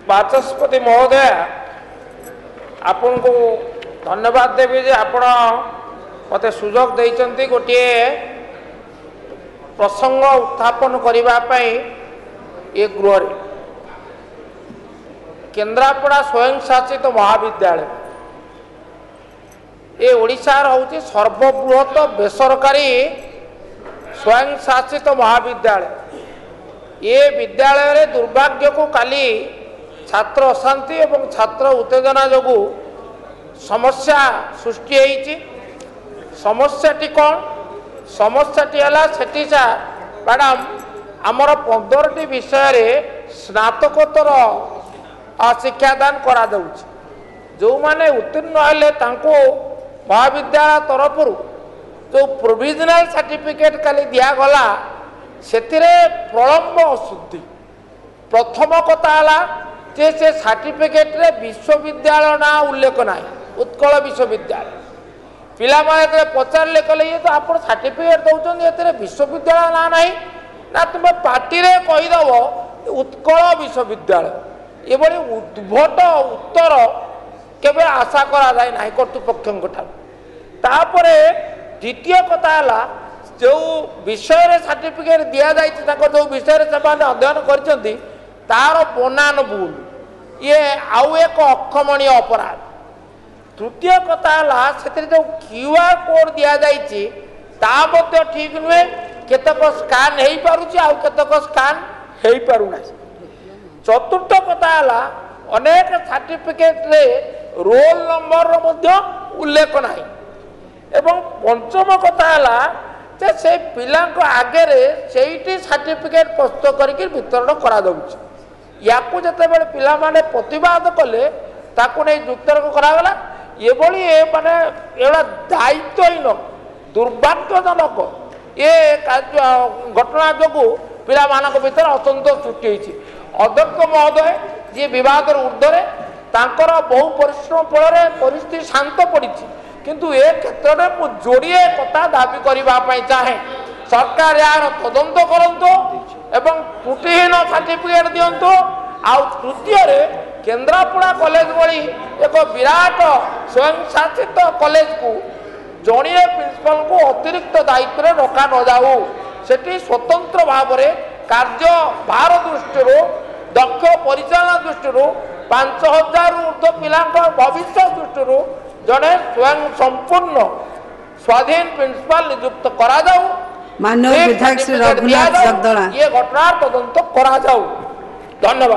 बाचस्पति महोदय आपन को धन्यवाद देवी जे आपण मते सुजोग देइचंती गोटे प्रसंग उत्थापन करिबा पई ए गृह रे केन्द्रापड़ा स्वयं शासित महाविद्यालय ए ओडिशार होची सर्वबृहत बेसरकारी स्वयं शासित महाविद्यालय ये विद्यालय रे दुर्भाग्य को काली छात्र अशांति एवं छात्र उत्तेजना जोगु समस्या सृष्टि होईची। समस्याटी कौन समस्याटी है सेठी सा मैडम आमर 15टी विषय रे स्नातकोत्तर शिक्षादान करा जाउची। जो माने उत्तीर्ण हेले तांको महाविद्यालय तरफ जो प्रोविजनल सर्टिफिकेट काली दिया गला सेतिरे प्रलंब अशुद्धि। प्रथम कथा हला जे से सर्टिफिकेट रे विश्वविद्यालय ना उल्लेख ना उत्कल विश्वविद्यालय पिला माने पचारे कले ये तो आप सर्टिफिकेट दौरान ये विश्वविद्यालय ना ना ना तुम पार्टी रे कहीदेव उत्कल विश्वविद्यालय ये बड़ी उद्भट उत्तर केबे आशा करा जाए ना कर्तृपक्ष तापरे द्वितीय कथा है जो विषय रे सर्टिफिकेट दि जाए जो विषय से अध्ययन कर तार बनान भूल ये आउ एक अक्षमणीय अपराध। तृतीय कथा है जो क्यूआर कोड दि जाए ठीक नुहे केतक स्कान हो पारुची आउ केतक स्कान हो पारुना। चतुर्थ कथा है अनेक सर्टिफिकेट रे रोल नंबर उल्लेख ना एवं पंचम कथा है से पिला आगे से सर्टिफिकेट प्रस्तुत करके वितरण करा दउची। याकू जते बेले पिला माने प्रतिवाद कले ताकू नहीं युक्तर्क करागला ये बड़ी माने एड़ा दायित्वहीन दुर्भाग्यजनक ये घटना जोगु पिला मानक भीतर असंतोष सृष्टि होईची। अध्यक्ष महोदय जी विवाद ऊर्ध्वे तांकर बहु परिश्रम फल परिस्थिति शांत पड़ी किंतु ए क्षेत्र में मु जोड़िए कथा दाबी करने चाहे सरकार यार तदंत करंतु एवं त्रुटिहीन सर्टिफिकेट दिंतु। आउ तृतीय केन्द्रापड़ा कॉलेज भली एक विराट स्वयं शासित कॉलेज को जड़िए प्रिंसिपल को अतिरिक्त दायित्व रखा न जाऊ सेठी स्वतंत्र भाव में कार्य भार दृष्टि दक्ष परिचालन दृष्टि 5000 ऊर्ध्व पिला भविष्य दृष्टि जड़े स्वयं संपूर्ण स्वाधीन प्रिंसिपल नियुक्त करा जाऊ। माननीय विधायक श्री रघुनाथ जगदला ये घटना तदंत करा जाऊ। धन्यवाद।